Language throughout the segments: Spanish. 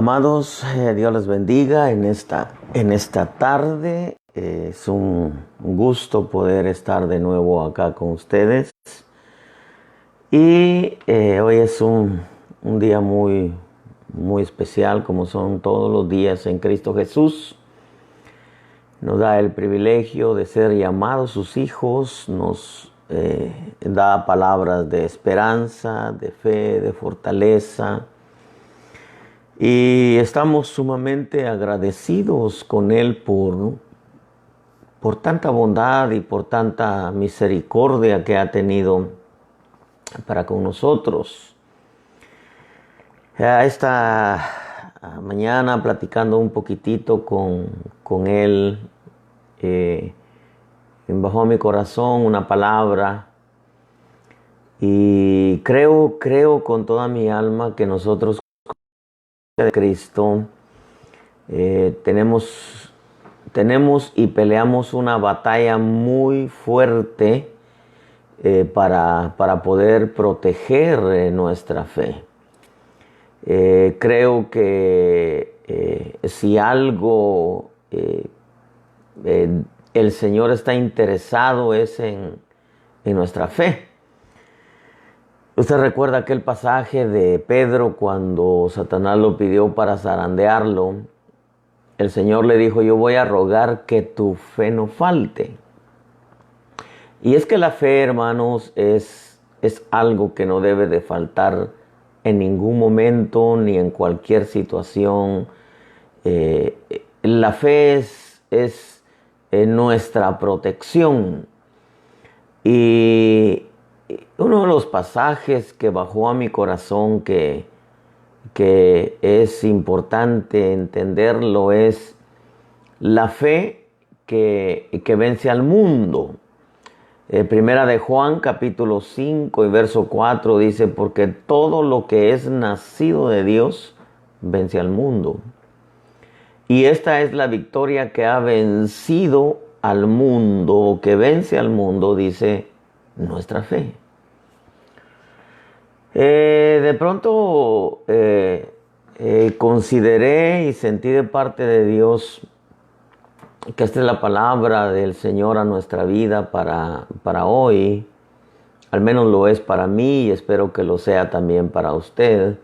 Amados, Dios les bendiga en esta tarde. Es un gusto poder estar de nuevo acá con ustedes. Y hoy es un día muy especial, como son todos los días en Cristo Jesús. Nos da el privilegio de ser llamados sus hijos, nos da palabras de esperanza, de fe, de fortaleza. Y estamos sumamente agradecidos con Él por tanta bondad y por tanta misericordia que ha tenido para con nosotros. Esta mañana platicando un poquitito con Él, bajó a mi corazón una palabra y creo con toda mi alma que nosotros de Cristo tenemos y peleamos una batalla muy fuerte para poder proteger nuestra fe. Creo que si algo el Señor está interesado es en nuestra fe. Usted recuerda aquel pasaje de Pedro cuando Satanás lo pidió para zarandearlo. El Señor le dijo: yo voy a rogar que tu fe no falte. Y es que la fe, hermanos, es algo que no debe de faltar en ningún momento ni en cualquier situación. La fe es nuestra protección. Y uno de los pasajes que bajó a mi corazón que es importante entenderlo es la fe que vence al mundo. Primera de Juan capítulo 5 y verso 4 dice: porque todo lo que es nacido de Dios vence al mundo. Y esta es la victoria que ha vencido al mundo, que vence al mundo, dice nuestra fe. De pronto consideré y sentí de parte de Dios que esta es la palabra del Señor a nuestra vida para hoy. Al menos lo es para mí y espero que lo sea también para usted.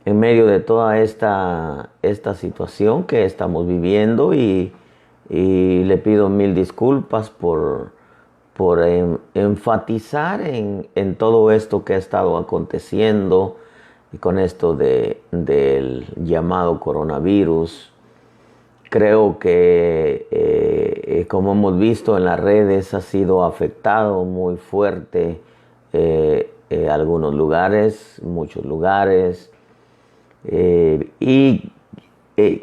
En medio de toda esta situación que estamos viviendo y le pido mil disculpas por enfatizar en todo esto que ha estado aconteciendo y con esto del llamado coronavirus. Creo que como hemos visto en las redes ha sido afectado muy fuerte algunos lugares, muchos lugares, y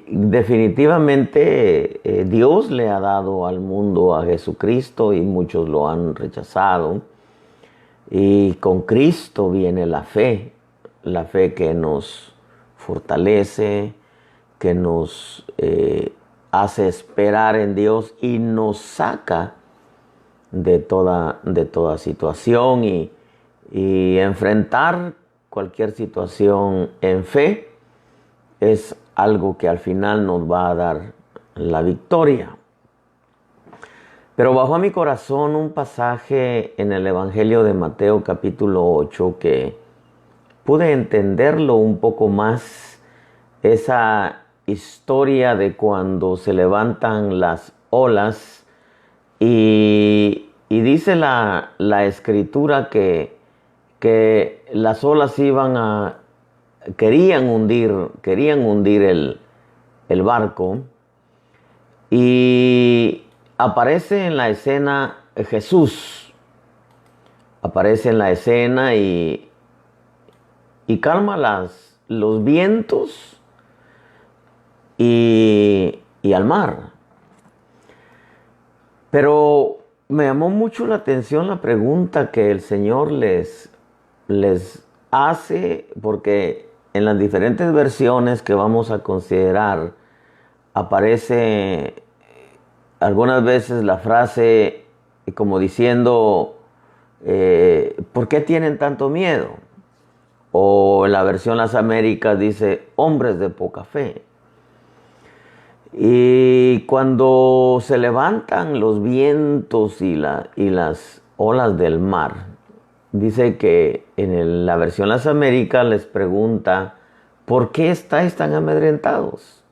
definitivamente Dios le ha dado al mundo a Jesucristo y muchos lo han rechazado. Y con Cristo viene la fe que nos fortalece, que nos hace esperar en Dios y nos saca de toda situación y enfrentar cualquier situación en fe es algo que al final nos va a dar la victoria. Pero bajó a mi corazón un pasaje en el Evangelio de Mateo capítulo 8 que pude entenderlo un poco más, esa historia de cuando se levantan las olas y dice la escritura que las olas querían hundir el barco, y aparece en la escena Jesús. Aparece en la escena y calma los vientos y al mar. Pero me llamó mucho la atención la pregunta que el Señor les hace, porque en las diferentes versiones que vamos a considerar aparece algunas veces la frase como diciendo ¿por qué tienen tanto miedo? o en la versión Las Américas dice hombres de poca fe. Y cuando se levantan los vientos y las olas del mar, dice que en la versión Las Américas les pregunta, ¿por qué estáis tan amedrentados?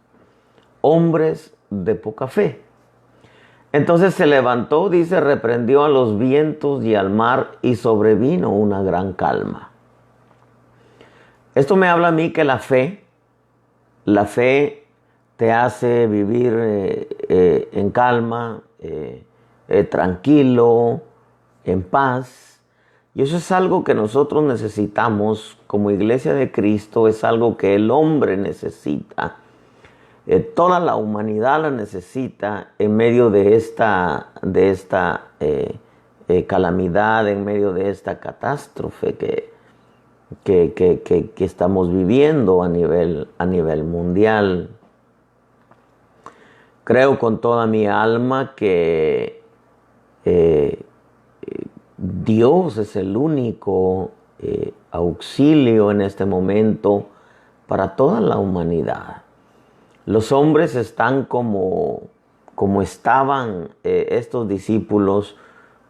Hombres de poca fe. Entonces se levantó, dice, reprendió a los vientos y al mar y sobrevino una gran calma. Esto me habla a mí que la fe te hace vivir en calma, tranquilo, en paz. Y eso es algo que nosotros necesitamos como Iglesia de Cristo, es algo que el hombre necesita. Toda la humanidad la necesita en medio de esta calamidad, en medio de esta catástrofe que estamos viviendo a nivel mundial. Creo con toda mi alma que Dios es el único auxilio en este momento para toda la humanidad. Los hombres están como estaban estos discípulos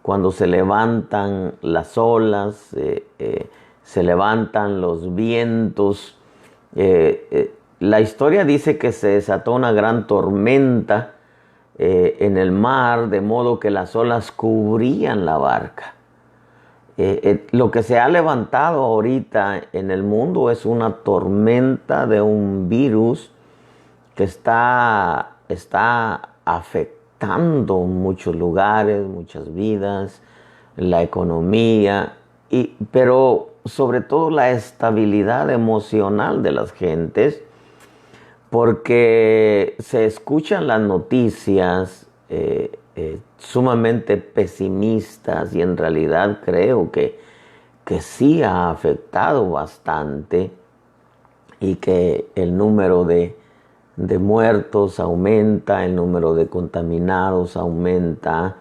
cuando se levantan las olas, se levantan los vientos. La historia dice que se desató una gran tormenta en el mar, de modo que las olas cubrían la barca. Lo que se ha levantado ahorita en el mundo es una tormenta de un virus que está afectando muchos lugares, muchas vidas, la economía, pero sobre todo la estabilidad emocional de las gentes, porque se escuchan las noticias sumamente pesimistas y en realidad creo que sí ha afectado bastante y que el número de muertos aumenta, el número de contaminados aumenta,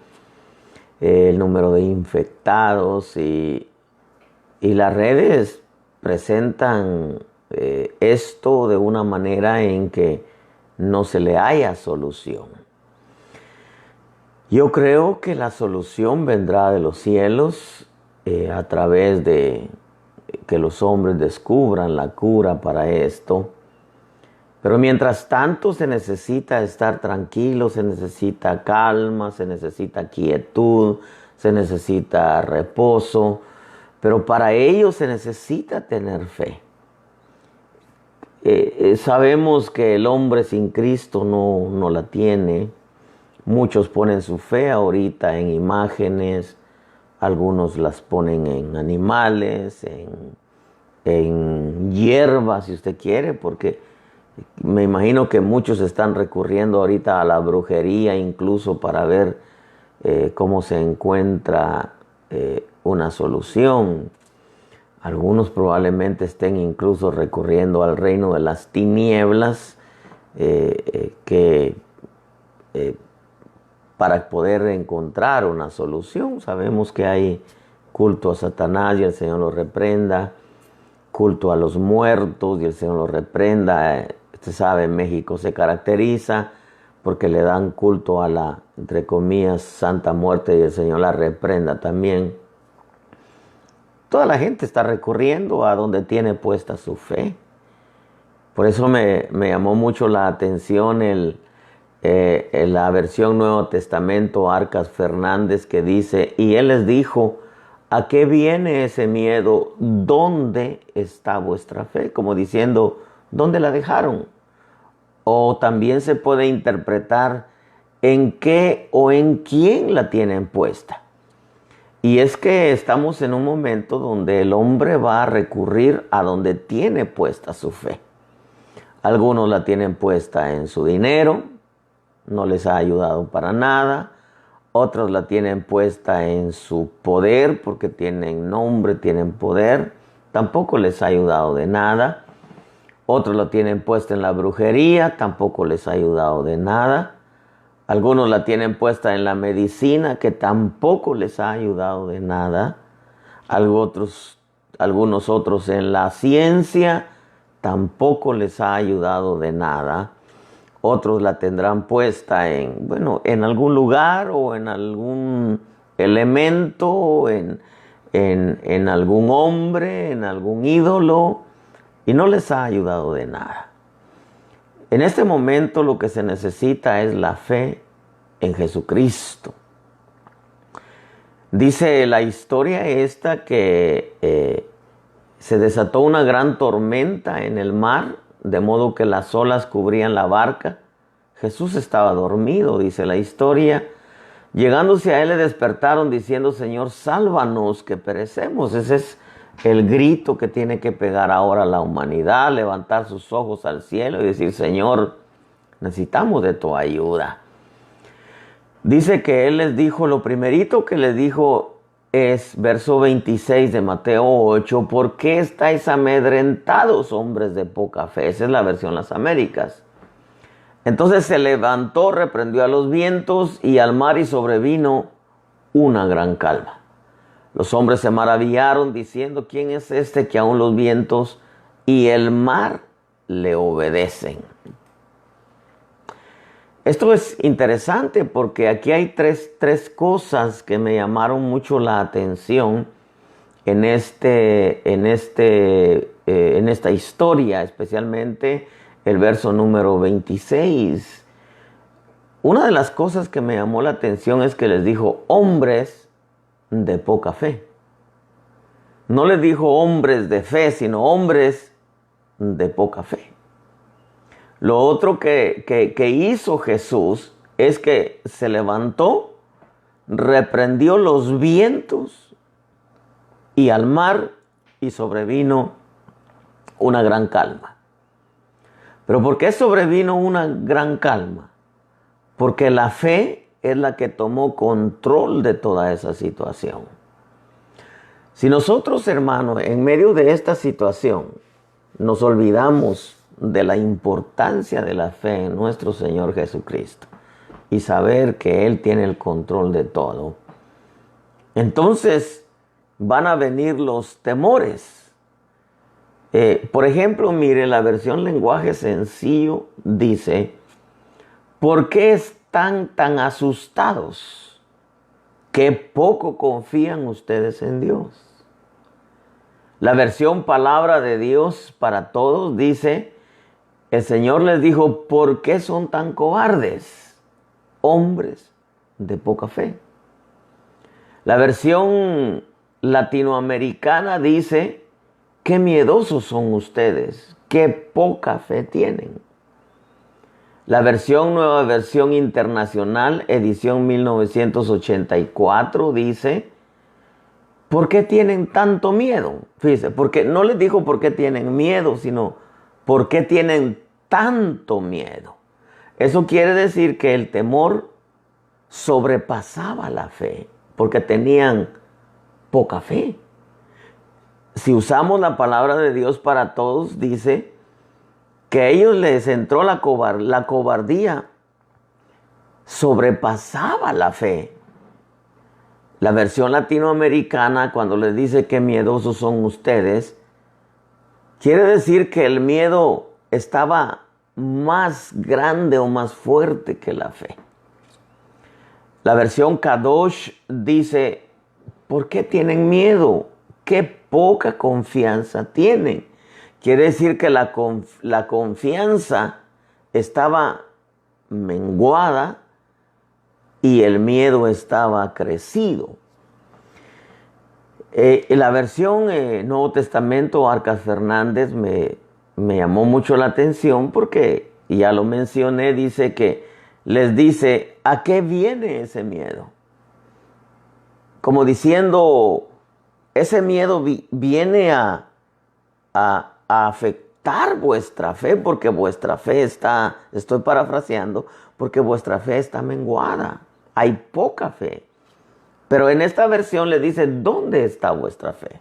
el número de infectados y las redes presentan esto de una manera en que no se le haya solución. Yo creo que la solución vendrá de los cielos a través de que los hombres descubran la cura para esto. Pero mientras tanto se necesita estar tranquilo, se necesita calma, se necesita quietud, se necesita reposo. Pero para ello se necesita tener fe. Sabemos que el hombre sin Cristo no la tiene. Muchos ponen su fe ahorita en imágenes, algunos las ponen en animales, en hierbas, si usted quiere, porque me imagino que muchos están recurriendo ahorita a la brujería, incluso para ver cómo se encuentra una solución. Algunos probablemente estén incluso recurriendo al reino de las tinieblas para poder encontrar una solución. Sabemos que hay culto a Satanás y el Señor lo reprenda, culto a los muertos y el Señor lo reprenda. Usted sabe, México se caracteriza porque le dan culto a la, entre comillas, Santa Muerte y el Señor la reprenda también. Toda la gente está recurriendo a donde tiene puesta su fe. Por eso me llamó mucho la atención la versión Nuevo Testamento, Arcas Fernández, que dice, y él les dijo, ¿a qué viene ese miedo? ¿Dónde está vuestra fe? Como diciendo, ¿dónde la dejaron? O también se puede interpretar, ¿en qué o en quién la tienen puesta? Y es que estamos en un momento donde el hombre va a recurrir a donde tiene puesta su fe. Algunos la tienen puesta en su dinero, no les ha ayudado para nada. Otros la tienen puesta en su poder porque tienen nombre, tienen poder, tampoco les ha ayudado de nada. Otros la tienen puesta en la brujería, tampoco les ha ayudado de nada. Algunos la tienen puesta en la medicina, que tampoco les ha ayudado de nada. Otros algunos otros en la ciencia, tampoco les ha ayudado de nada. Otros la tendrán puesta en algún lugar o en algún elemento, en algún hombre, en algún ídolo, y no les ha ayudado de nada. En este momento lo que se necesita es la fe en Jesucristo. Dice la historia esta que se desató una gran tormenta en el mar, de modo que las olas cubrían la barca. Jesús estaba dormido, dice la historia. Llegándose a él le despertaron diciendo: Señor, sálvanos que perecemos. Ese es el grito que tiene que pegar ahora la humanidad, levantar sus ojos al cielo y decir: Señor, necesitamos de tu ayuda. Dice que él les dijo, lo primerito que les dijo es, verso 26 de Mateo 8, ¿por qué estáis amedrentados, hombres de poca fe? Esa es la versión Las Américas. Entonces se levantó, reprendió a los vientos y al mar, y sobrevino una gran calma. Los hombres se maravillaron diciendo: ¿quién es este que aún los vientos y el mar le obedecen? Esto es interesante porque aquí hay tres cosas que me llamaron mucho la atención en esta historia, especialmente el verso número 26. Una de las cosas que me llamó la atención es que les dijo: hombres de poca fe. No les dijo hombres de fe, sino hombres de poca fe. Lo otro que hizo Jesús es que se levantó, reprendió los vientos y al mar, y sobrevino una gran calma. ¿Pero por qué sobrevino una gran calma? Porque la fe es la que tomó control de toda esa situación. Si nosotros, hermanos, en medio de esta situación nos olvidamos de la importancia de la fe en nuestro Señor Jesucristo y saber que Él tiene el control de todo, entonces van a venir los temores. Por ejemplo, mire, la versión Lenguaje Sencillo dice: ¿por qué están tan asustados? ¿Qué poco confían ustedes en Dios? La versión Palabra de Dios para Todos dice: el Señor les dijo: ¿por qué son tan cobardes, hombres de poca fe? La versión latinoamericana dice: qué miedosos son ustedes, qué poca fe tienen. La Nueva Versión Internacional, edición 1984, dice: ¿por qué tienen tanto miedo? Fíjese, porque no les dijo por qué tienen miedo, sino por qué tienen tanto miedo. Eso quiere decir que el temor sobrepasaba la fe, porque tenían poca fe. Si usamos la palabra de Dios para Todos, dice que a ellos les entró la cobardía, sobrepasaba la fe. La versión latinoamericana, cuando les dice qué miedosos son ustedes, quiere decir que el miedo estaba más grande o más fuerte que la fe. La versión Kadosh dice: ¿por qué tienen miedo? ¿Qué poca confianza tienen? Quiere decir que la confianza estaba menguada y el miedo estaba crecido. La versión Nuevo Testamento, Arcas Fernández, me llamó mucho la atención porque, ya lo mencioné, dice que les dice: ¿a qué viene ese miedo? Como diciendo, ese miedo viene a afectar vuestra fe, porque vuestra fe está, estoy parafraseando, porque vuestra fe está menguada. Hay poca fe. Pero en esta versión le dice: ¿dónde está vuestra fe?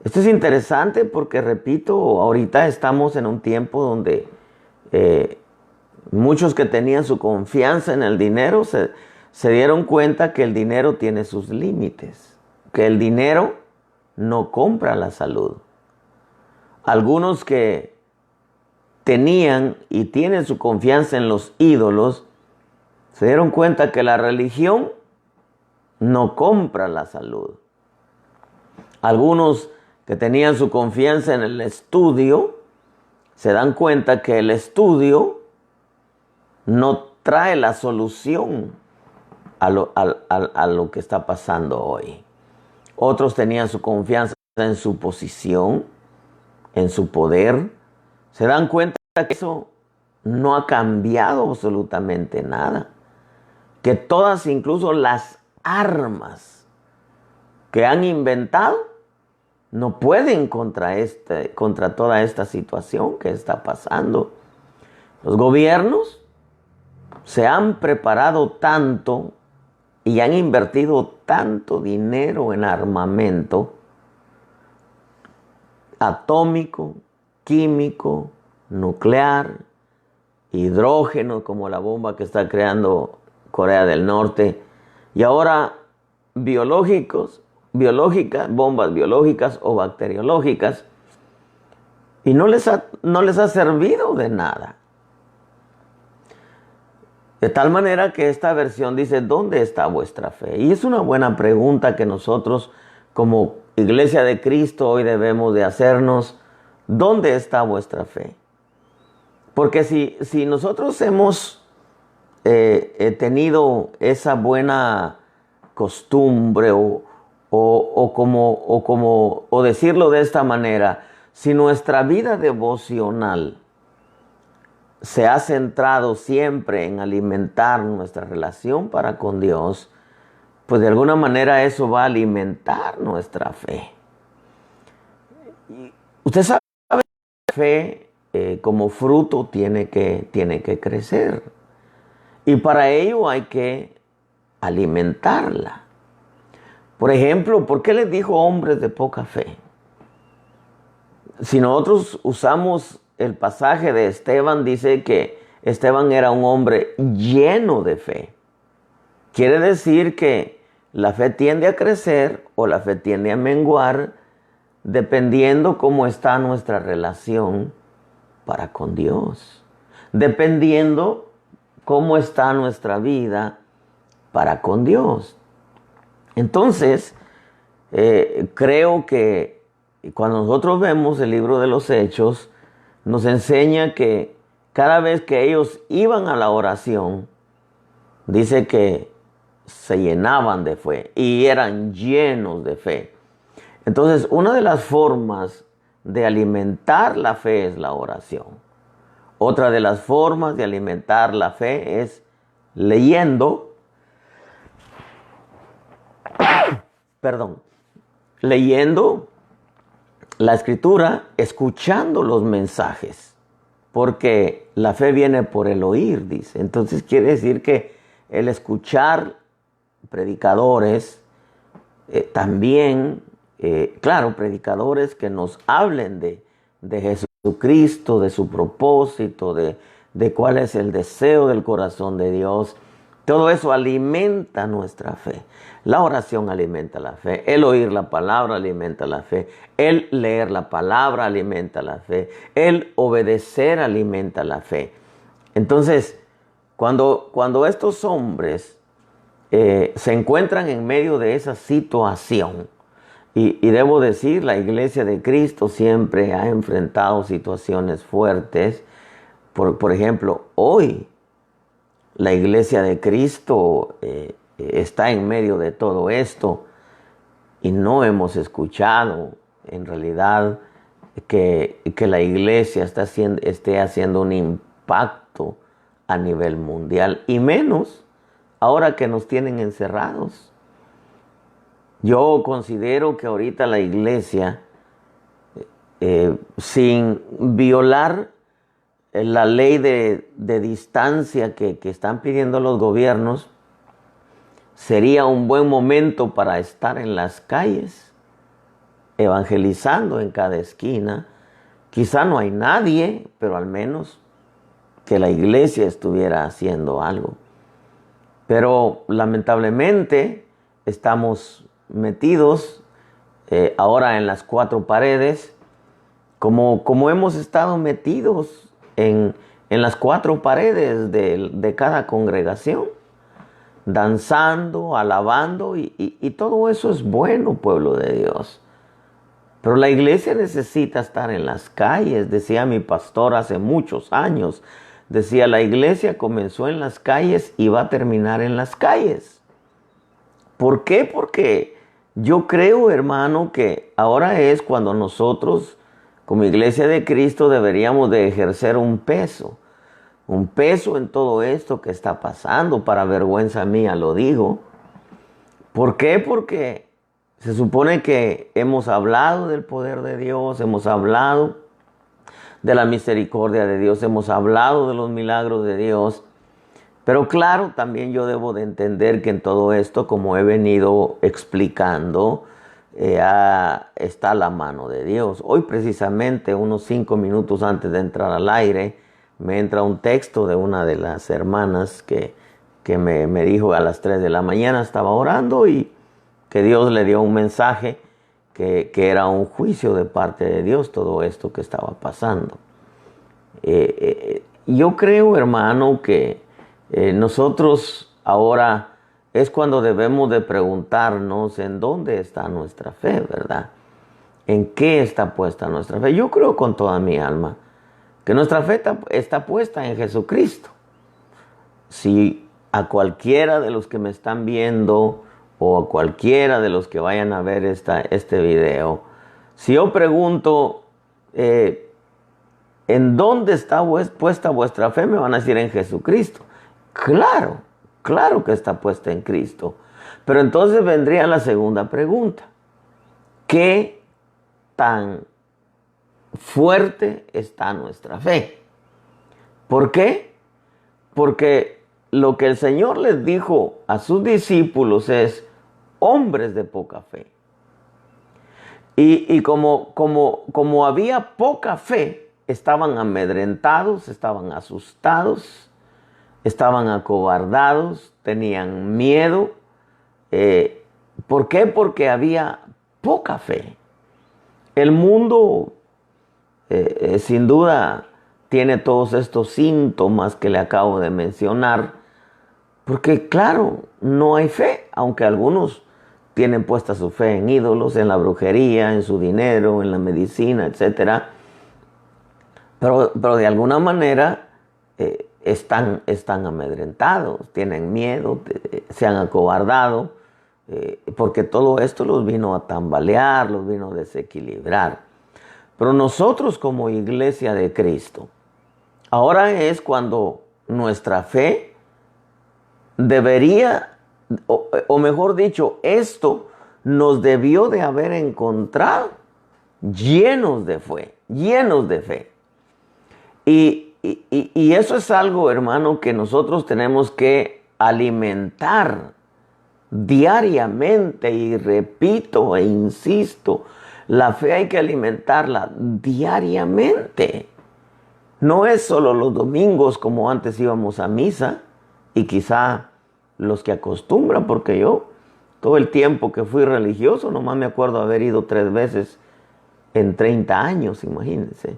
Esto es interesante porque, repito, ahorita estamos en un tiempo donde muchos que tenían su confianza en el dinero se dieron cuenta que el dinero tiene sus límites, que el dinero no compra la salud. Algunos que tenían y tienen su confianza en los ídolos, se dieron cuenta que la religión no compra la salud. Algunos que tenían su confianza en el estudio, se dan cuenta que el estudio no trae la solución a lo que está pasando hoy. Otros tenían su confianza en su posición, en su poder. Se dan cuenta que eso no ha cambiado absolutamente nada. Que todas, incluso las armas que han inventado, no pueden contra toda esta situación que está pasando. Los gobiernos se han preparado tanto y han invertido tanto dinero en armamento atómico, químico, nuclear, hidrógeno, como la bomba que está creando Corea del Norte, y ahora bombas biológicas o bacteriológicas, y no les ha servido de nada. De tal manera que esta versión dice, ¿dónde está vuestra fe? Y es una buena pregunta que nosotros como Iglesia de Cristo hoy debemos de hacernos. ¿Dónde está vuestra fe? Porque si nosotros hemos tenido esa buena costumbre o decirlo de esta manera, si nuestra vida devocional se ha centrado siempre en alimentar nuestra relación para con Dios, pues de alguna manera eso va a alimentar nuestra fe. Usted sabe que la fe como fruto tiene que crecer. Y para ello hay que alimentarla. Por ejemplo, ¿por qué les dijo hombres de poca fe? Si nosotros usamos el pasaje de Esteban, dice que Esteban era un hombre lleno de fe. Quiere decir que la fe tiende a crecer o la fe tiende a menguar dependiendo cómo está nuestra relación para con Dios. Dependiendo cómo está nuestra vida para con Dios. Entonces, creo que cuando nosotros vemos el libro de los Hechos, nos enseña que cada vez que ellos iban a la oración, dice que se llenaban de fe y eran llenos de fe. Entonces, una de las formas de alimentar la fe es la oración. Otra de las formas de alimentar la fe es leyendo la escritura, escuchando los mensajes, porque la fe viene por el oír, dice. Entonces quiere decir que el escuchar predicadores, también, claro, predicadores que nos hablen de Jesucristo, de su propósito, de cuál es el deseo del corazón de Dios. Todo eso alimenta nuestra fe. La oración alimenta la fe. El oír la palabra alimenta la fe. El leer la palabra alimenta la fe. El obedecer alimenta la fe. Entonces, cuando estos hombres se encuentran en medio de esa situación, y debo decir, la Iglesia de Cristo siempre ha enfrentado situaciones fuertes. Por ejemplo, hoy la Iglesia de Cristo está en medio de todo esto y no hemos escuchado en realidad que la Iglesia esté haciendo un impacto a nivel mundial, y menos ahora que nos tienen encerrados. Yo considero que ahorita la Iglesia, sin violar la ley de distancia que están pidiendo los gobiernos, sería un buen momento para estar en las calles, evangelizando en cada esquina. Quizá no hay nadie, pero al menos que la Iglesia estuviera haciendo algo. Pero lamentablemente estamos metidos ahora en las cuatro paredes, como hemos estado metidos en las cuatro paredes de cada congregación, danzando, alabando, y todo eso es bueno, pueblo de Dios. Pero la iglesia necesita estar en las calles, decía mi pastor hace muchos años. Decía, la iglesia comenzó en las calles y va a terminar en las calles. ¿Por qué? Porque yo creo, hermano, que ahora es cuando nosotros, como iglesia de Cristo, deberíamos de ejercer un peso en todo esto que está pasando. Para vergüenza mía lo digo. ¿Por qué? Porque se supone que hemos hablado del poder de Dios, hemos hablado de la misericordia de Dios, hemos hablado de los milagros de Dios. Pero claro, también yo debo de entender que en todo esto, como he venido explicando, está la mano de Dios. Hoy precisamente, unos 5 minutos antes de entrar al aire, me entra un texto de una de las hermanas que me dijo a las 3 de la mañana, estaba orando y que Dios le dio un mensaje que era un juicio de parte de Dios todo esto que estaba pasando. Yo creo, hermano, que nosotros ahora es cuando debemos de preguntarnos en dónde está nuestra fe, ¿verdad? ¿En qué está puesta nuestra fe? Yo creo con toda mi alma que nuestra fe está puesta en Jesucristo. Si a cualquiera de los que me están viendo o a cualquiera de los que vayan a ver este video, si yo pregunto, ¿en dónde está puesta vuestra fe? Me van a decir en Jesucristo. Claro que está puesta en Cristo. Pero entonces vendría la segunda pregunta. ¿Qué tan fuerte está nuestra fe? ¿Por qué? Porque lo que el Señor les dijo a sus discípulos es hombres de poca fe. Y como había poca fe, estaban amedrentados, estaban asustados, estaban acobardados, tenían miedo. ¿Por qué? Porque había poca fe. El mundo, sin duda, tiene todos estos síntomas que le acabo de mencionar, porque claro, no hay fe, aunque algunos tienen puesta su fe en ídolos, en la brujería, en su dinero, en la medicina, etc. Pero de alguna manera están amedrentados, tienen miedo, se han acobardado, porque todo esto los vino a tambalear, los vino a desequilibrar. Pero nosotros como iglesia de Cristo, ahora es cuando nuestra fe debería, o mejor dicho, esto nos debió de haber encontrado llenos de fe. Y eso es algo, hermano, que nosotros tenemos que alimentar diariamente, y repito e insisto, la fe hay que alimentarla diariamente. No es solo los domingos como antes íbamos a misa, y quizá los que acostumbran, porque yo todo el tiempo que fui religioso nomás me acuerdo haber ido 3 veces en 30 años, imagínense.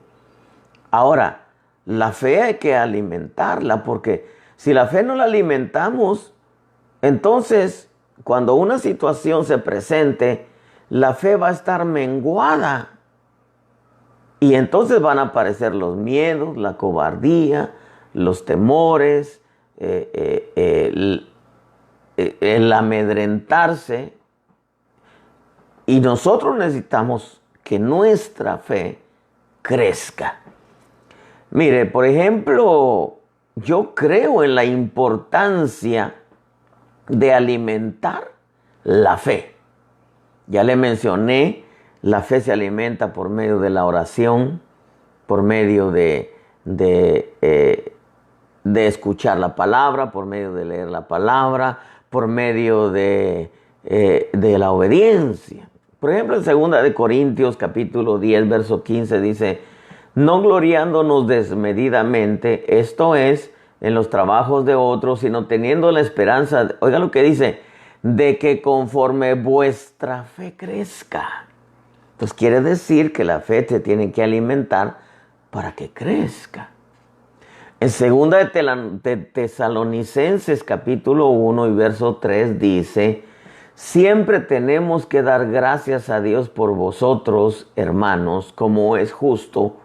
Ahora, la fe hay que alimentarla, porque si la fe no la alimentamos, entonces cuando una situación se presente, la fe va a estar menguada. Y entonces van a aparecer los miedos, la cobardía, los temores, el amedrentarse. Y nosotros necesitamos que nuestra fe crezca. Mire, por ejemplo, yo creo en la importancia de alimentar la fe. Ya le mencioné, la fe se alimenta por medio de la oración, por medio de escuchar la palabra, por medio de leer la palabra, por medio de la obediencia. Por ejemplo, en 2 Corintios capítulo 10, verso 15 dice: no gloriándonos desmedidamente, esto es, en los trabajos de otros, sino teniendo la esperanza, oiga lo que dice, de que conforme vuestra fe crezca. Entonces quiere decir que la fe te tiene que alimentar para que crezca. En 2 de Tesalonicenses capítulo 1 y verso 3 dice: siempre tenemos que dar gracias a Dios por vosotros, hermanos, como es justo,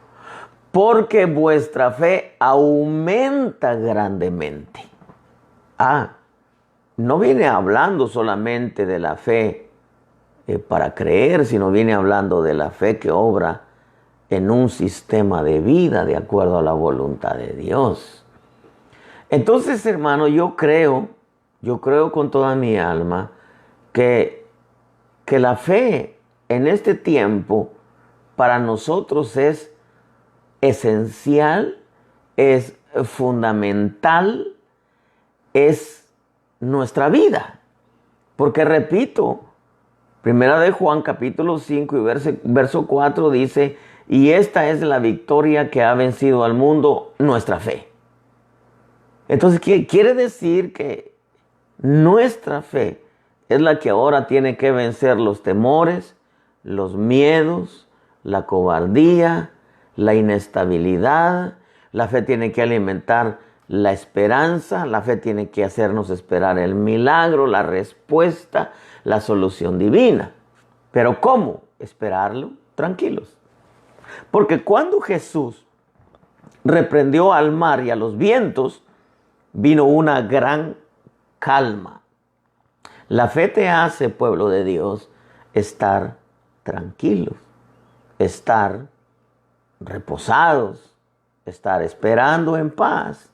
porque vuestra fe aumenta grandemente. No viene hablando solamente de la fe para creer, sino viene hablando de la fe que obra en un sistema de vida de acuerdo a la voluntad de Dios. Entonces, hermano, yo creo con toda mi alma que la fe en este tiempo para nosotros es esencial, es fundamental, es nuestra vida. Porque repito, Primera de Juan capítulo 5 y verso 4 dice: y esta es la victoria que ha vencido al mundo, nuestra fe. Entonces, ¿qué quiere decir? Que nuestra fe es la que ahora tiene que vencer los temores, los miedos, la cobardía, la inestabilidad. La fe tiene que alimentar la esperanza, la fe tiene que hacernos esperar el milagro, la respuesta, la solución divina. Pero ¿cómo esperarlo? Tranquilos. Porque cuando Jesús reprendió al mar y a los vientos, vino una gran calma. La fe te hace, pueblo de Dios, estar tranquilos, estar reposados, estar esperando en paz.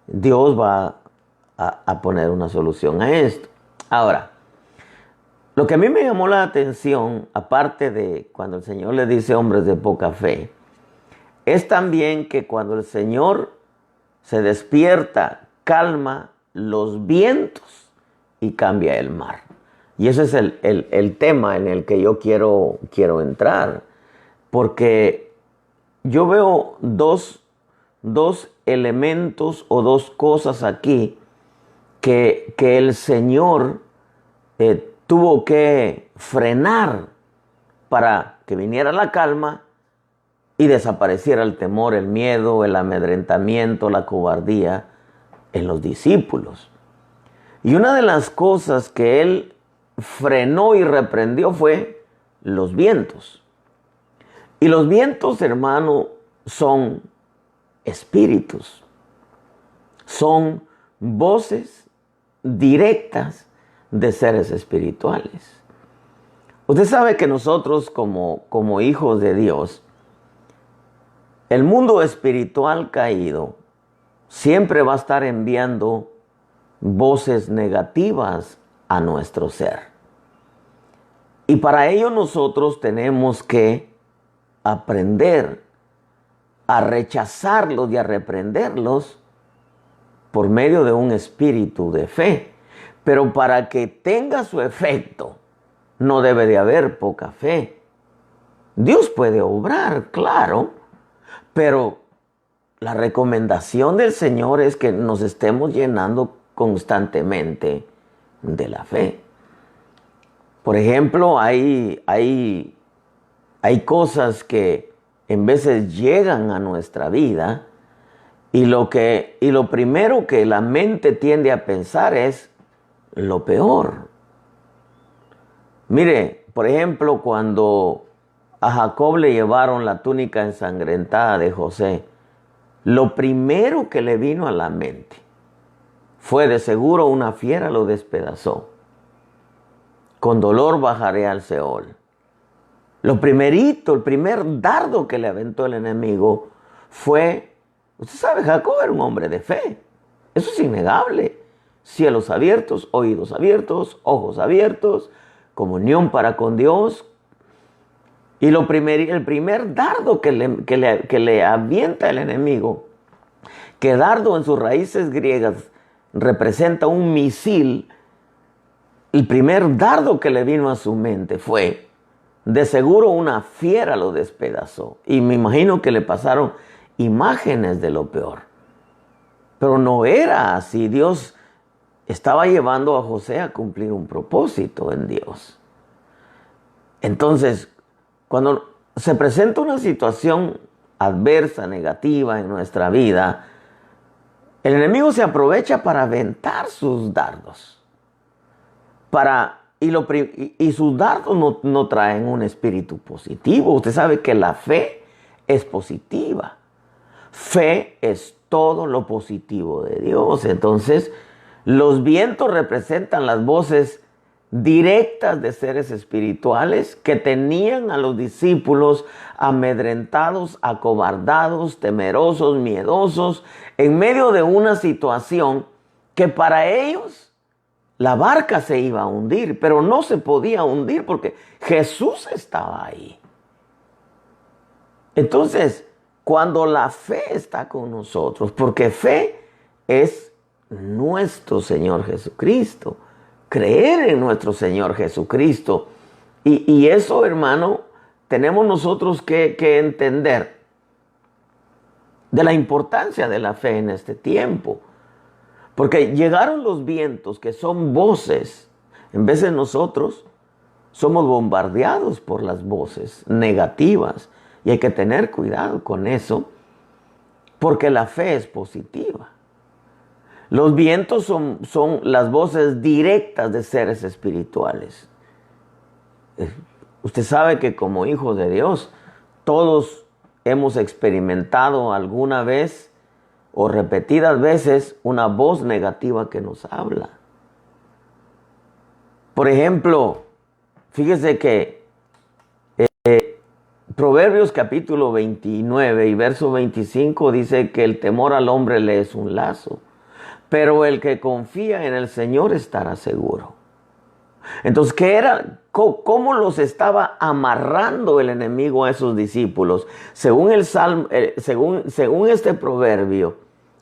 Dios va a poner una solución a esto. Ahora, lo que a mí me llamó la atención, aparte de cuando el Señor le dice hombres de poca fe, es también que cuando el Señor se despierta, calma los vientos y cambia el mar. Y ese es el tema en el que yo quiero entrar. Porque yo veo dos elementos o dos cosas aquí que el Señor tuvo que frenar para que viniera la calma y desapareciera el temor, el miedo, el amedrentamiento, la cobardía en los discípulos. Y una de las cosas que Él frenó y reprendió fue los vientos. Y los vientos, hermano, son espíritus. Son voces directas de seres espirituales. Usted sabe que nosotros como hijos de Dios, el mundo espiritual caído siempre va a estar enviando voces negativas a nuestro ser. Y para ello nosotros tenemos que aprender a rechazarlos y a reprenderlos por medio de un espíritu de fe. Pero para que tenga su efecto, no debe de haber poca fe. Dios puede obrar, claro, pero la recomendación del Señor es que nos estemos llenando constantemente de la fe. Por ejemplo, hay cosas que en veces llegan a nuestra vida y lo primero que la mente tiende a pensar es lo peor. Mire, por ejemplo, cuando a Jacob le llevaron la túnica ensangrentada de José, lo primero que le vino a la mente fue: de seguro una fiera lo despedazó. Con dolor bajaré al Seol. Lo primerito, el primer dardo que le aventó el enemigo fue, usted sabe, Jacob era un hombre de fe. Eso es innegable. Cielos abiertos, oídos abiertos, ojos abiertos, comunión para con Dios. Y el primer dardo que le avienta el enemigo, que dardo en sus raíces griegas representa un misil, el primer dardo que le vino a su mente fue: de seguro una fiera lo despedazó. Y me imagino que le pasaron imágenes de lo peor. Pero no era así. Dios estaba llevando a José a cumplir un propósito en Dios. Entonces, Cuando se presenta una situación adversa, negativa en nuestra vida, el enemigo se aprovecha para aventar sus dardos. Y sus dardos no traen un espíritu positivo. Usted sabe que la fe es positiva. Fe es todo lo positivo de Dios. Entonces, los vientos representan las voces directas de seres espirituales que tenían a los discípulos amedrentados, acobardados, temerosos, miedosos, en medio de una situación que para ellos la barca se iba a hundir, pero no se podía hundir porque Jesús estaba ahí. Entonces, cuando la fe está con nosotros, porque fe es nuestro Señor Jesucristo, creer en nuestro Señor Jesucristo. Y eso, hermano, tenemos nosotros que entender de la importancia de la fe en este tiempo. Porque llegaron los vientos que son voces. En vez de nosotros somos bombardeados por las voces negativas. Y hay que tener cuidado con eso, porque la fe es positiva. Los vientos son las voces directas de seres espirituales. Usted sabe que como hijos de Dios, todos hemos experimentado alguna vez o repetidas veces una voz negativa que nos habla. Por ejemplo, fíjese que Proverbios capítulo 29 y verso 25 dice que el temor al hombre le es un lazo, pero el que confía en el Señor estará seguro. Entonces, ¿qué era? ¿Cómo los estaba amarrando el enemigo a esos discípulos? Según el Salmo, según este proverbio,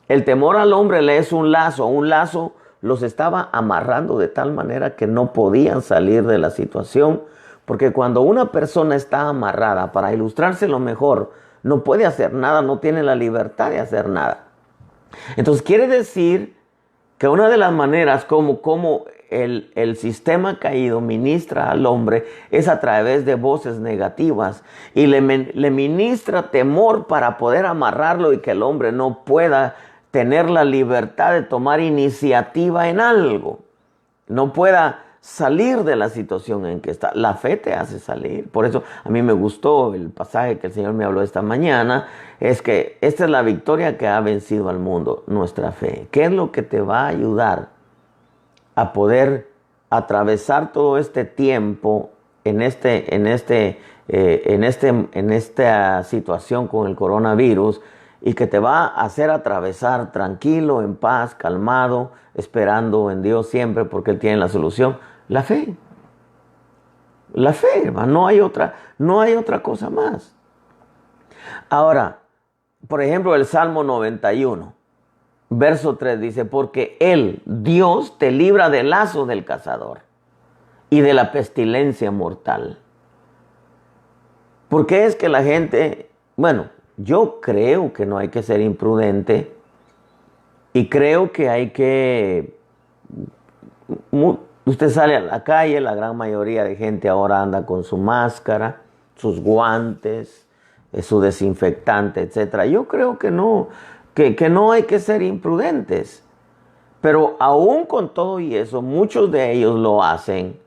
el temor al hombre le es un lazo los estaba amarrando de tal manera que no podían salir de la situación. Porque cuando una persona está amarrada, para ilustrárselo mejor, no puede hacer nada, no tiene la libertad de hacer nada. Entonces quiere decir que una de las maneras como el sistema caído ministra al hombre es a través de voces negativas y le ministra temor para poder amarrarlo y que el hombre no pueda tener la libertad de tomar iniciativa en algo, no pueda salir de la situación en que está. La fe te hace salir. Por eso a mí me gustó el pasaje que el Señor me habló esta mañana. Es que esta es la victoria que ha vencido al mundo, nuestra fe. ¿Qué es lo que te va a ayudar a poder atravesar todo este tiempo en esta situación con el coronavirus y que te va a hacer atravesar tranquilo, en paz, calmado, esperando en Dios siempre porque Él tiene la solución? La fe. La fe, hermano, no hay otra cosa más. Ahora, por ejemplo, el Salmo 91, verso 3 dice, porque Él, Dios, te libra del lazo del cazador y de la pestilencia mortal. ¿Por qué es que la gente, bueno, yo creo que no hay que ser imprudente y creo que hay que... Usted sale a la calle, la gran mayoría de gente ahora anda con su máscara, sus guantes, su desinfectante, etc. Yo creo que no hay que ser imprudentes. Pero aún con todo y eso, muchos de ellos lo hacen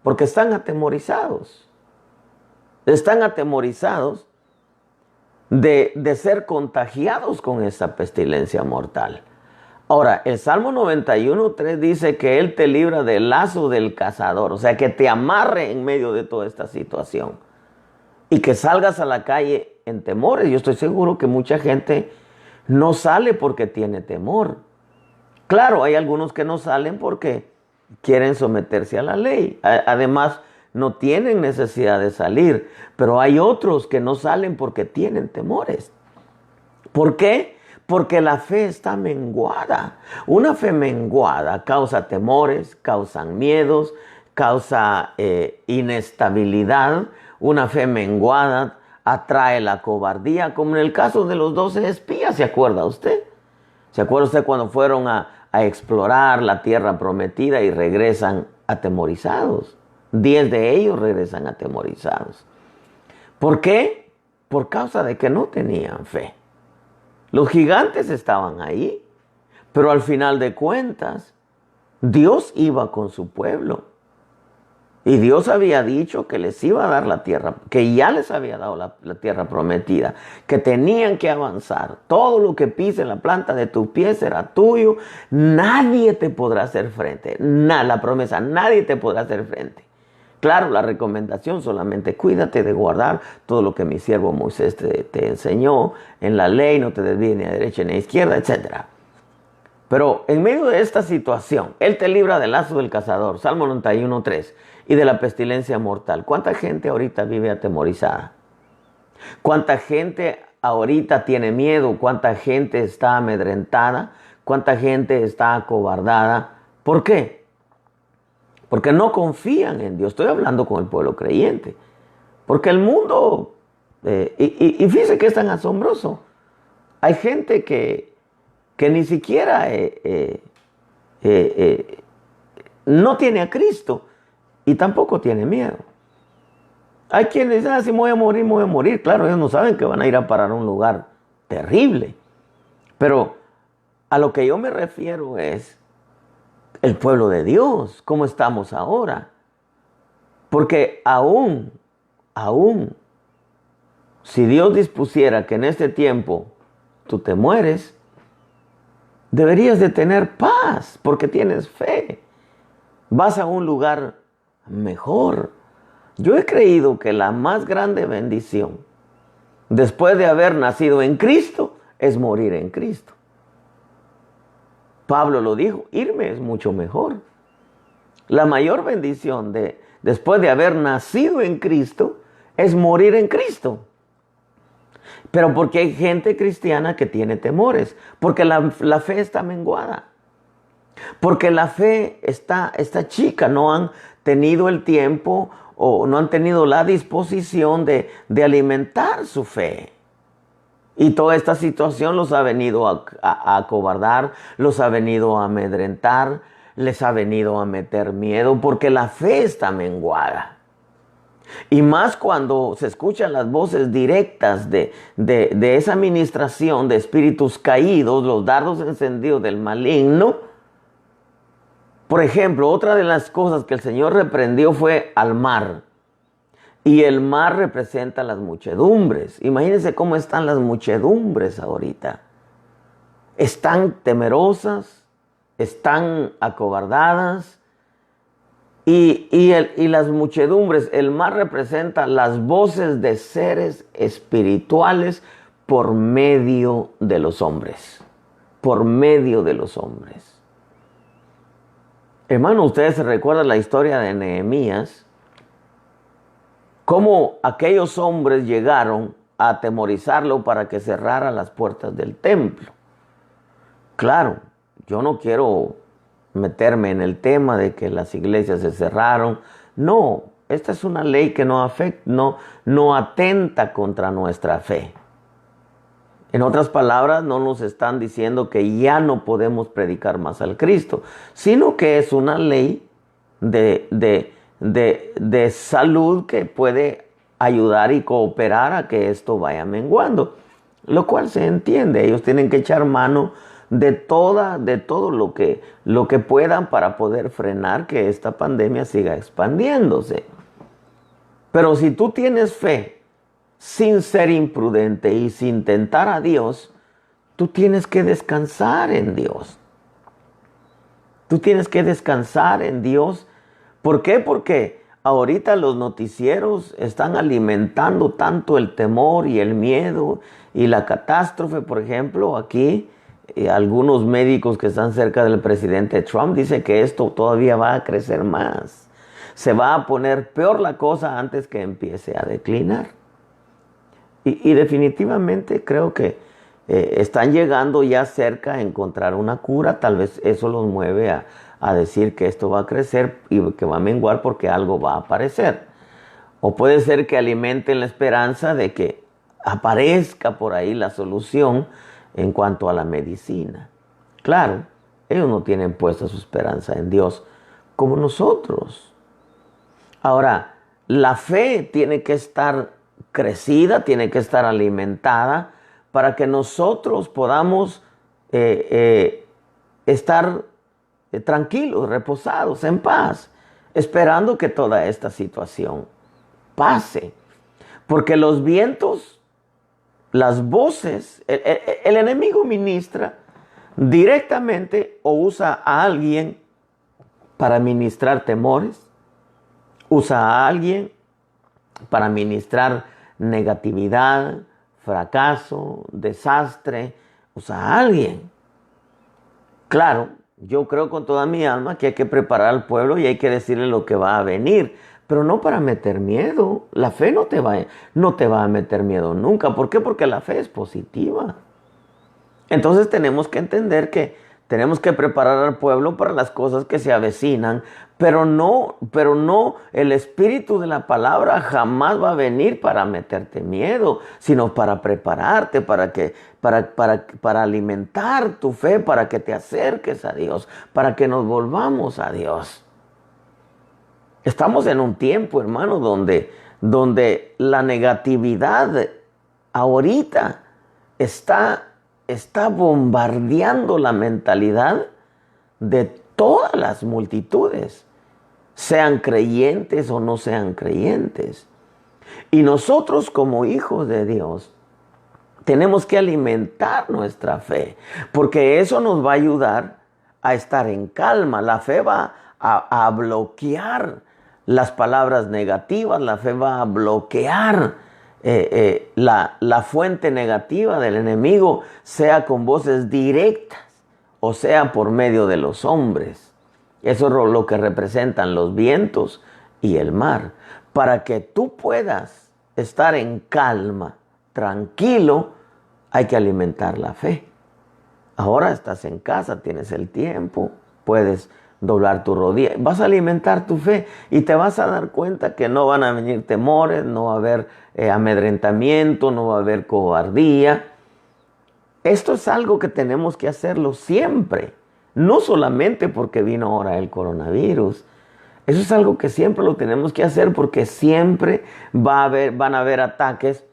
porque están atemorizados. Están atemorizados de ser contagiados con esa pestilencia mortal. Ahora, el Salmo 91:3 dice que Él te libra del lazo del cazador, o sea, que te amarre en medio de toda esta situación y que salgas a la calle en temores. Yo estoy seguro que mucha gente no sale porque tiene temor. Claro, hay algunos que no salen porque quieren someterse a la ley. Además, no tienen necesidad de salir, pero hay otros que no salen porque tienen temores. ¿Por qué? Porque la fe está menguada. Una fe menguada causa temores, causan miedos, causa inestabilidad. Una fe menguada atrae la cobardía, como en el caso de los 12 espías, ¿se acuerda usted? ¿Se acuerda usted cuando fueron a explorar la tierra prometida y regresan atemorizados? 10 de ellos regresan atemorizados. ¿Por qué? Por causa de que no tenían fe. Los gigantes estaban ahí, pero al final de cuentas, Dios iba con su pueblo. Y Dios había dicho que les iba a dar la tierra, que ya les había dado la tierra prometida, que tenían que avanzar. Todo lo que pise la planta de tu pie será tuyo. Nadie te podrá hacer frente. La promesa, nadie te podrá hacer frente. Claro, la recomendación solamente cuídate de guardar todo lo que mi siervo Moisés te enseñó en la ley, no te desvíes ni a derecha ni a izquierda, etc. Pero en medio de esta situación, Él te libra del lazo del cazador, Salmo 91:3, y de la pestilencia mortal. ¿Cuánta gente ahorita vive atemorizada? ¿Cuánta gente ahorita tiene miedo? ¿Cuánta gente está amedrentada? ¿Cuánta gente está acobardada? ¿Por qué? Porque no confían en Dios. Estoy hablando con el pueblo creyente. Porque el mundo, y fíjese que es tan asombroso. Hay gente que ni siquiera no tiene a Cristo y tampoco tiene miedo. Hay quienes dicen, si me voy a morir, me voy a morir. Claro, ellos no saben que van a ir a parar a un lugar terrible. Pero a lo que yo me refiero es el pueblo de Dios, cómo estamos ahora. Porque aún, si Dios dispusiera que en este tiempo tú te mueres, deberías de tener paz porque tienes fe. Vas a un lugar mejor. Yo he creído que la más grande bendición después de haber nacido en Cristo es morir en Cristo. Pablo lo dijo, irme es mucho mejor. La mayor bendición después de haber nacido en Cristo es morir en Cristo. Pero porque hay gente cristiana que tiene temores, porque la fe está menguada, porque la fe está chica, no han tenido el tiempo o no han tenido la disposición de alimentar su fe. Y toda esta situación los ha venido a acobardar, los ha venido a amedrentar, les ha venido a meter miedo, porque la fe está menguada. Y más cuando se escuchan las voces directas de esa administración de espíritus caídos, los dardos encendidos del maligno. Por ejemplo, otra de las cosas que el Señor reprendió fue al mar. Y el mar representa las muchedumbres. Imagínense cómo están las muchedumbres ahorita. Están temerosas, están acobardadas. Y las muchedumbres, el mar representa las voces de seres espirituales por medio de los hombres. Por medio de los hombres. Hermano, ustedes se recuerdan la historia de Nehemías. Cómo aquellos hombres llegaron a atemorizarlo para que cerrara las puertas del templo. Claro, yo no quiero meterme en el tema de que las iglesias se cerraron. No, esta es una ley que no atenta contra nuestra fe. En otras palabras, no nos están diciendo que ya no podemos predicar más al Cristo, sino que es una ley de salud que puede ayudar y cooperar a que esto vaya menguando, lo cual se entiende. Ellos tienen que echar mano de todo lo que puedan para poder frenar que esta pandemia siga expandiéndose. Pero si tú tienes fe sin ser imprudente y sin tentar a Dios, tú tienes que descansar en Dios. Tú tienes que descansar en Dios. ¿Por qué? Porque ahorita los noticieros están alimentando tanto el temor y el miedo y la catástrofe. Por ejemplo, aquí algunos médicos que están cerca del presidente Trump dicen que esto todavía va a crecer más. Se va a poner peor la cosa antes que empiece a declinar. Y definitivamente creo que están llegando ya cerca a encontrar una cura. Tal vez eso los mueve a decir que esto va a crecer y que va a menguar porque algo va a aparecer. O puede ser que alimenten la esperanza de que aparezca por ahí la solución en cuanto a la medicina. Claro, ellos no tienen puesta su esperanza en Dios como nosotros. Ahora, la fe tiene que estar crecida, tiene que estar alimentada para que nosotros podamos estar tranquilos, reposados, en paz, esperando que toda esta situación pase. Porque los vientos, las voces, el enemigo ministra directamente o usa a alguien para ministrar temores, usa a alguien para ministrar negatividad, fracaso, desastre, usa a alguien. Claro, yo creo con toda mi alma que hay que preparar al pueblo y hay que decirle lo que va a venir, pero no para meter miedo. La fe no te va a meter miedo nunca. ¿Por qué? Porque la fe es positiva. Entonces tenemos que entender que tenemos que preparar al pueblo para las cosas que se avecinan, pero no, el espíritu de la palabra jamás va a venir para meterte miedo, sino para prepararte, para alimentar tu fe, para que te acerques a Dios, para que nos volvamos a Dios. Estamos en un tiempo, hermano, donde la negatividad ahorita está bombardeando la mentalidad de todas las multitudes, sean creyentes o no sean creyentes. Y nosotros como hijos de Dios tenemos que alimentar nuestra fe, porque eso nos va a ayudar a estar en calma. La fe va a bloquear las palabras negativas, la fe va a bloquear la fuente negativa del enemigo, sea con voces directas o sea por medio de los hombres. Eso es lo que representan los vientos y el mar. Para que tú puedas estar en calma, tranquilo, hay que alimentar la fe. Ahora estás en casa, tienes el tiempo, puedes doblar tu rodilla, vas a alimentar tu fe y te vas a dar cuenta que no van a venir temores, no va a haber amedrentamiento, no va a haber cobardía. Esto es algo que tenemos que hacerlo siempre, no solamente porque vino ahora el coronavirus. Eso es algo que siempre lo tenemos que hacer porque siempre van a haber ataques,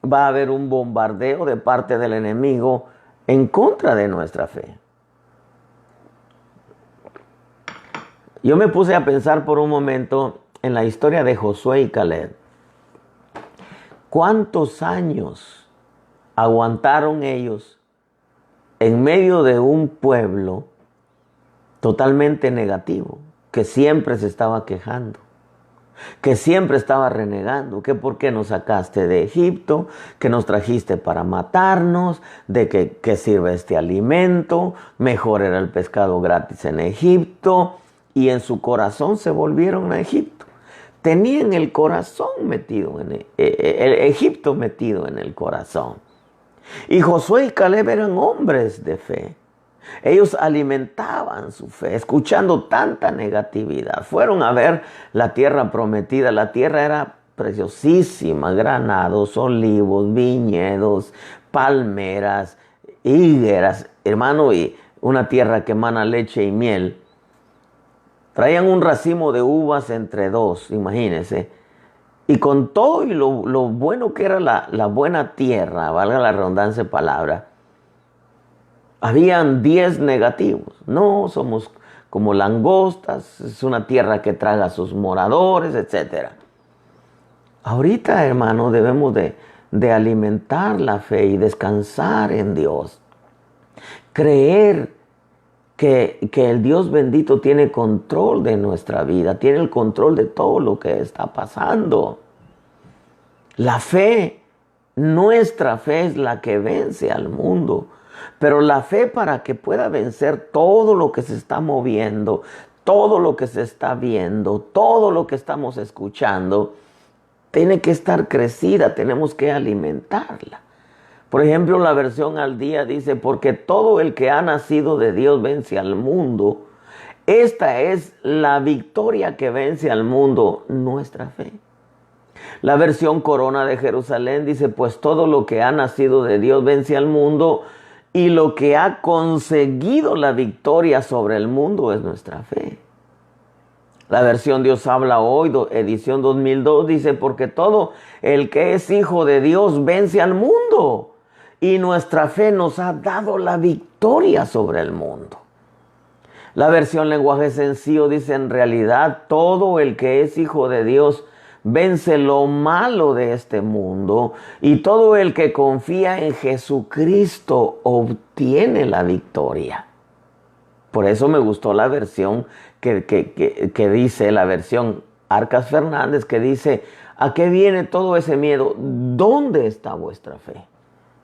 va a haber un bombardeo de parte del enemigo en contra de nuestra fe. Yo me puse a pensar por un momento en la historia de Josué y Caleb. ¿Cuántos años aguantaron ellos en medio de un pueblo totalmente negativo, que siempre se estaba quejando, que siempre estaba renegando, que por qué nos sacaste de Egipto, que nos trajiste para matarnos, de que sirve este alimento, mejor era el pescado gratis en Egipto? Y en su corazón se volvieron a Egipto. Tenían el corazón metido el Egipto metido en el corazón. Y Josué y Caleb eran hombres de fe. Ellos alimentaban su fe, escuchando tanta negatividad. Fueron a ver la tierra prometida. La tierra era preciosísima, granados, olivos, viñedos, palmeras, higueras, hermano, y una tierra que emana leche y miel. Traían un racimo de uvas entre dos, imagínense. Y con todo y lo bueno que era la buena tierra, valga la redundancia de palabra, habían 10 negativos. No, somos como langostas, es una tierra que traga a sus moradores, etc. Ahorita, hermano, debemos de alimentar la fe y descansar en Dios. Creer que el Dios bendito tiene control de nuestra vida, tiene el control de todo lo que está pasando. La fe, nuestra fe es la que vence al mundo. Pero la fe, para que pueda vencer todo lo que se está moviendo, todo lo que se está viendo, todo lo que estamos escuchando, tiene que estar crecida, tenemos que alimentarla. Por ejemplo, la versión al día dice, porque todo el que ha nacido de Dios vence al mundo. Esta es la victoria que vence al mundo, nuestra fe. La versión Corona de Jerusalén dice, pues todo lo que ha nacido de Dios vence al mundo, y lo que ha conseguido la victoria sobre el mundo es nuestra fe. La versión Dios habla hoy, edición 2002, dice, porque todo el que es hijo de Dios vence al mundo. Y nuestra fe nos ha dado la victoria sobre el mundo. La versión lenguaje sencillo dice, en realidad todo el que es hijo de Dios vence lo malo de este mundo, y todo el que confía en Jesucristo obtiene la victoria. Por eso me gustó la versión que dice, la versión Arcas Fernández, que dice, ¿a qué viene todo ese miedo? ¿Dónde está vuestra fe?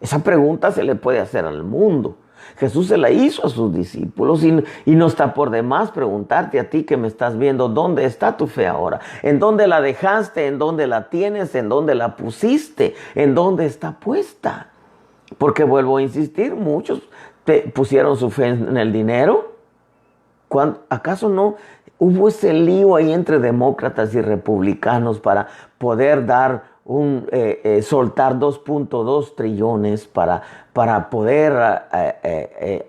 Esa pregunta se le puede hacer al mundo. Jesús se la hizo a sus discípulos y no está por demás preguntarte a ti que me estás viendo, ¿dónde está tu fe ahora? ¿En dónde la dejaste? ¿En dónde la tienes? ¿En dónde la pusiste? ¿En dónde está puesta? Porque vuelvo a insistir, muchos pusieron su fe en el dinero. ¿Acaso no hubo ese lío ahí entre demócratas y republicanos para poder dar soltar 2.2 trillones para poder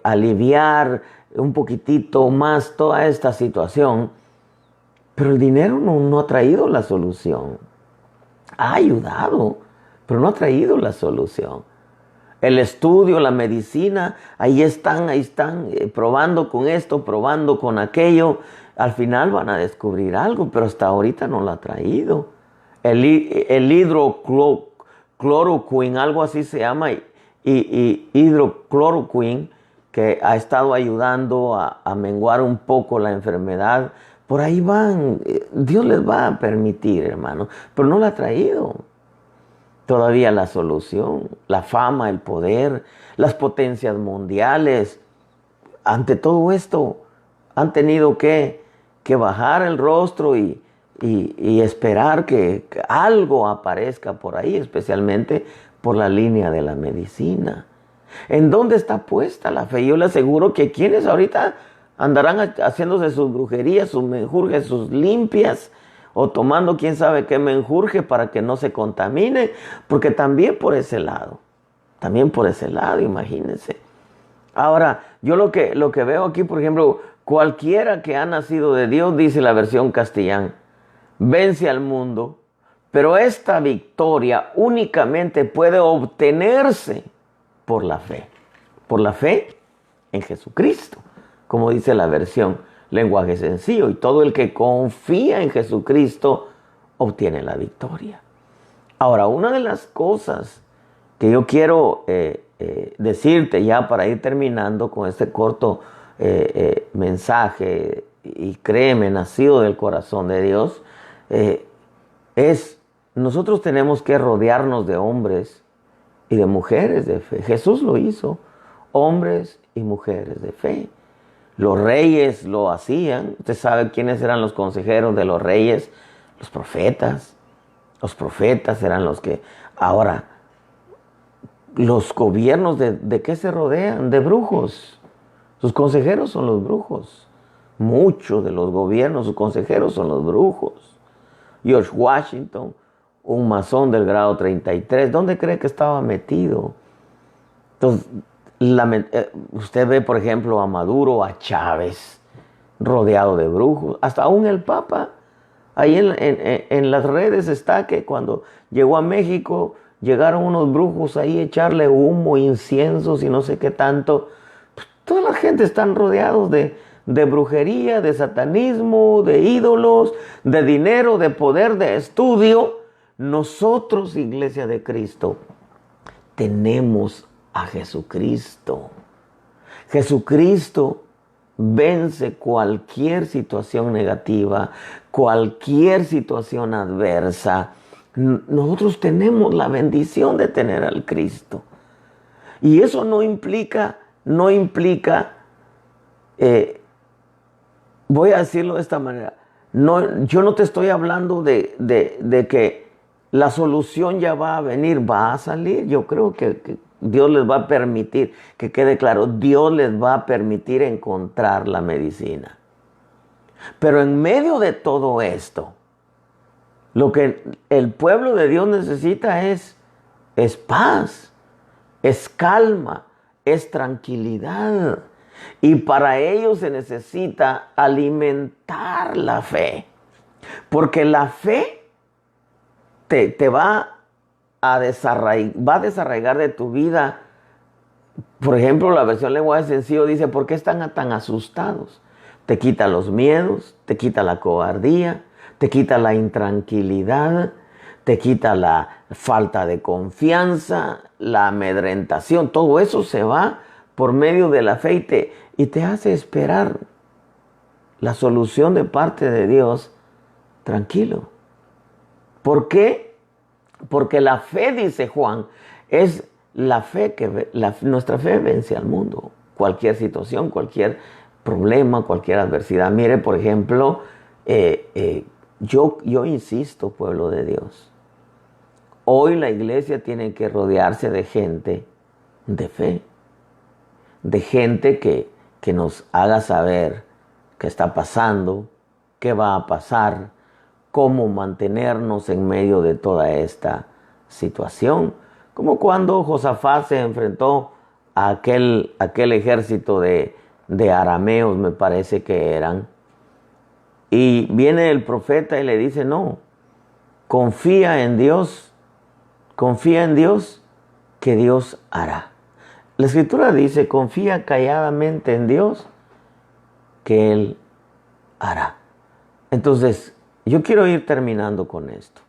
aliviar un poquitito más toda esta situación? Pero el dinero no ha traído la solución. Ha ayudado, pero no ha traído la solución. El estudio, la medicina, ahí están, probando con esto, probando con aquello. Al final van a descubrir algo, pero hasta ahorita no lo ha traído. El hidrocloroquine, algo así se llama, y hidrocloroquine, que ha estado ayudando a menguar un poco la enfermedad. Por ahí van, Dios les va a permitir, hermano, pero no lo ha traído todavía la solución. La fama, el poder, las potencias mundiales, ante todo esto han tenido que bajar el rostro y esperar que algo aparezca por ahí, especialmente por la línea de la medicina. ¿En dónde está puesta la fe? Yo le aseguro que quienes ahorita andarán haciéndose sus brujerías, sus menjurjes, sus limpias, o tomando quién sabe qué menjurje para que no se contamine, porque también por ese lado, imagínense. Ahora, yo lo que veo aquí, por ejemplo, cualquiera que ha nacido de Dios, dice la versión castellana, vence al mundo, pero esta victoria únicamente puede obtenerse por la fe en Jesucristo, como dice la versión lenguaje sencillo, y todo el que confía en Jesucristo obtiene la victoria. Ahora, una de las cosas que yo quiero decirte ya para ir terminando con este corto mensaje, y créeme, nacido del corazón de Dios, es nosotros tenemos que rodearnos de hombres y de mujeres de fe. Jesús lo hizo, hombres y mujeres de fe. Los reyes lo hacían. Usted sabe quiénes eran los consejeros de los reyes, los profetas. Los profetas eran los que... Ahora, los gobiernos ¿de qué se rodean? De brujos. Sus consejeros son los brujos. Muchos de los gobiernos, sus consejeros son los brujos. George Washington, un masón del grado 33, ¿dónde cree que estaba metido? Entonces, usted ve, por ejemplo, a Maduro, a Chávez, rodeado de brujos. Hasta aún el Papa, ahí en las redes está que cuando llegó a México, llegaron unos brujos ahí a echarle humo, inciensos y no sé qué tanto. Pues, toda la gente están rodeados de brujería, de satanismo, de ídolos, de dinero, de poder, de estudio. Nosotros, Iglesia de Cristo, tenemos a Jesucristo. Jesucristo vence cualquier situación negativa, cualquier situación adversa. Nosotros tenemos la bendición de tener al Cristo. Y eso no implica, voy a decirlo de esta manera, yo no te estoy hablando de que la solución ya va a venir, va a salir. Yo creo que Dios les va a permitir, que quede claro, Dios les va a permitir encontrar la medicina. Pero en medio de todo esto, lo que el pueblo de Dios necesita es paz, es calma, es tranquilidad. Y para ello se necesita alimentar la fe. Porque la fe te va a desarraigar de tu vida. Por ejemplo, la versión lenguaje sencillo dice, ¿por qué están tan asustados? Te quita los miedos, te quita la cobardía, te quita la intranquilidad, te quita la falta de confianza, la amedrentación. Todo eso se va por medio de la fe y te hace esperar la solución de parte de Dios tranquilo. ¿Por qué? Porque la fe, dice Juan, es la fe nuestra fe vence al mundo. Cualquier situación, cualquier problema, cualquier adversidad. Mire, por ejemplo, yo insisto, pueblo de Dios, hoy la iglesia tiene que rodearse de gente de fe, de gente que nos haga saber qué está pasando, qué va a pasar, cómo mantenernos en medio de toda esta situación. Como cuando Josafat se enfrentó a aquel ejército de arameos, me parece que eran. Y viene el profeta y le dice, no, confía en Dios que Dios hará. La escritura dice, confía calladamente en Dios que Él hará. Entonces, yo quiero ir terminando con esto.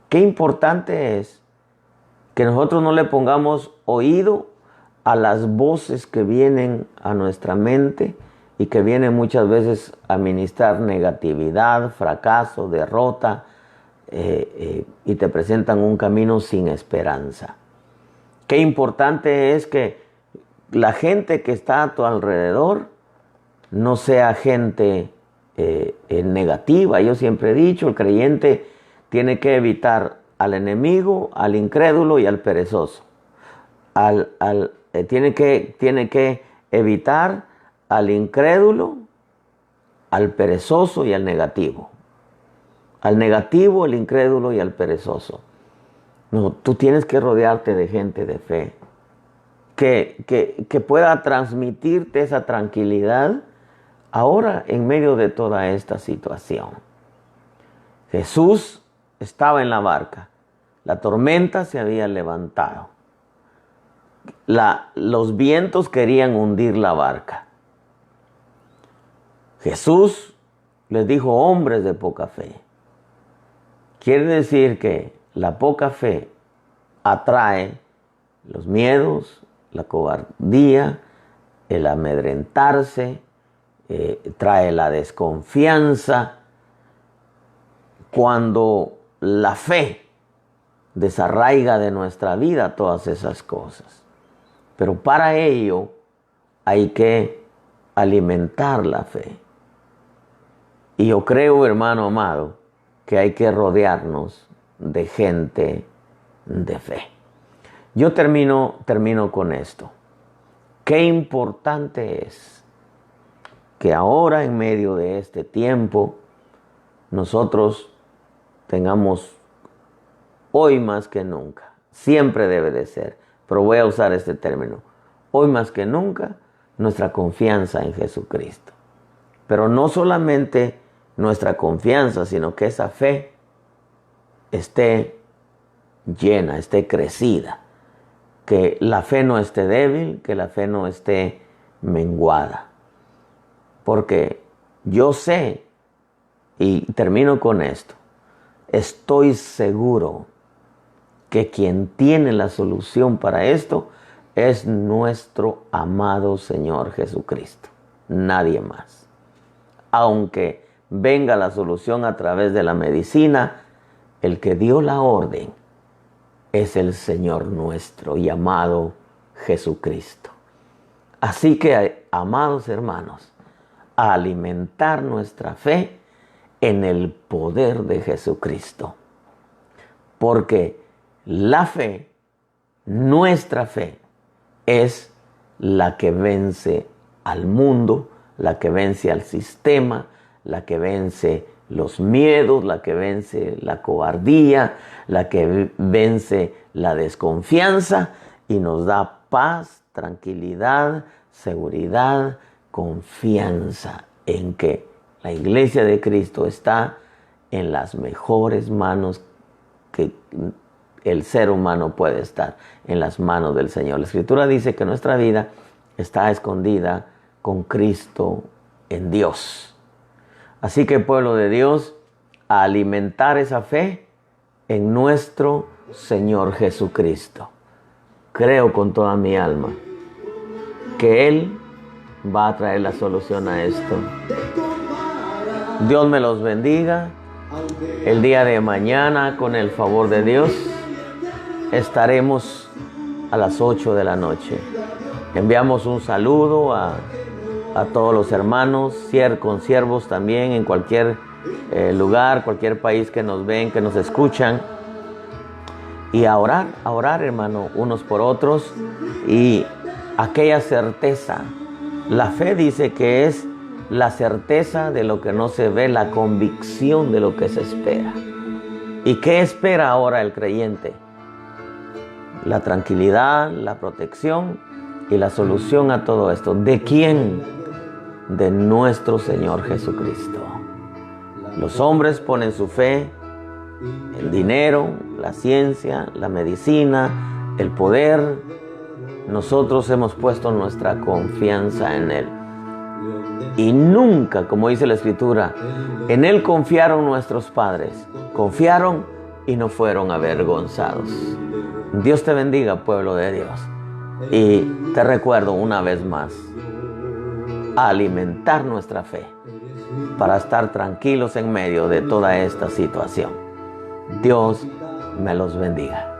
Qué importante es que nosotros no le pongamos oído a las voces que vienen a nuestra mente y que vienen muchas veces a ministrar negatividad, fracaso, derrota, y te presentan un camino sin esperanza. Qué importante es que la gente que está a tu alrededor no sea gente negativa. Yo siempre he dicho, el creyente tiene que evitar al enemigo, al incrédulo y al perezoso. Tiene que evitar al incrédulo, al perezoso y al negativo. Al negativo, al incrédulo y al perezoso. No, tú tienes que rodearte de gente de fe que pueda transmitirte esa tranquilidad ahora en medio de toda esta situación. Jesús estaba en la barca. La tormenta se había levantado. Los vientos querían hundir la barca. Jesús les dijo, hombres de poca fe. Quiere decir que la poca fe atrae los miedos, la cobardía, el amedrentarse, trae la desconfianza. Cuando la fe desarraiga de nuestra vida todas esas cosas. Pero para ello hay que alimentar la fe. Y yo creo, hermano amado, que hay que rodearnos de gente de fe. Yo termino con esto. Qué importante es que ahora en medio de este tiempo nosotros tengamos hoy más que nunca, siempre debe de ser, pero voy a usar este término, hoy más que nunca, nuestra confianza en Jesucristo. Pero no solamente nuestra confianza, sino que esa fe esté llena, esté crecida, que la fe no esté débil, que la fe no esté menguada. Porque yo sé, y termino con esto, estoy seguro que quien tiene la solución para esto es nuestro amado Señor Jesucristo, nadie más. Aunque venga la solución a través de la medicina, el que dio la orden es el Señor nuestro y amado Jesucristo. Así que, amados hermanos, a alimentar nuestra fe en el poder de Jesucristo. Porque la fe, nuestra fe, es la que vence al mundo, la que vence al sistema, la que vence los miedos, la que vence la cobardía, la que vence la desconfianza y nos da paz, tranquilidad, seguridad, confianza en que la iglesia de Cristo está en las mejores manos que el ser humano puede estar, en las manos del Señor. La Escritura dice que nuestra vida está escondida con Cristo en Dios. Así que, pueblo de Dios, a alimentar esa fe en nuestro Señor Jesucristo. Creo con toda mi alma que Él va a traer la solución a esto. Dios me los bendiga. El día de mañana, con el favor de Dios, estaremos a las 8 de la noche. Enviamos un saludo a todos los hermanos, consiervos también en cualquier lugar, cualquier país que nos ven, que nos escuchan. Y a orar, hermano, unos por otros. Y aquella certeza, la fe dice que es la certeza de lo que no se ve, la convicción de lo que se espera. ¿Y qué espera ahora el creyente? La tranquilidad, la protección y la solución a todo esto. ¿De quién? De nuestro Señor Jesucristo. Los hombres ponen su fe en el dinero, la ciencia, la medicina, el poder. Nosotros hemos puesto nuestra confianza en Él. Y nunca, como dice la Escritura, en Él confiaron nuestros padres. Confiaron y no fueron avergonzados. Dios te bendiga, pueblo de Dios. Y te recuerdo una vez más, a alimentar nuestra fe para estar tranquilos en medio de toda esta situación. Dios me los bendiga.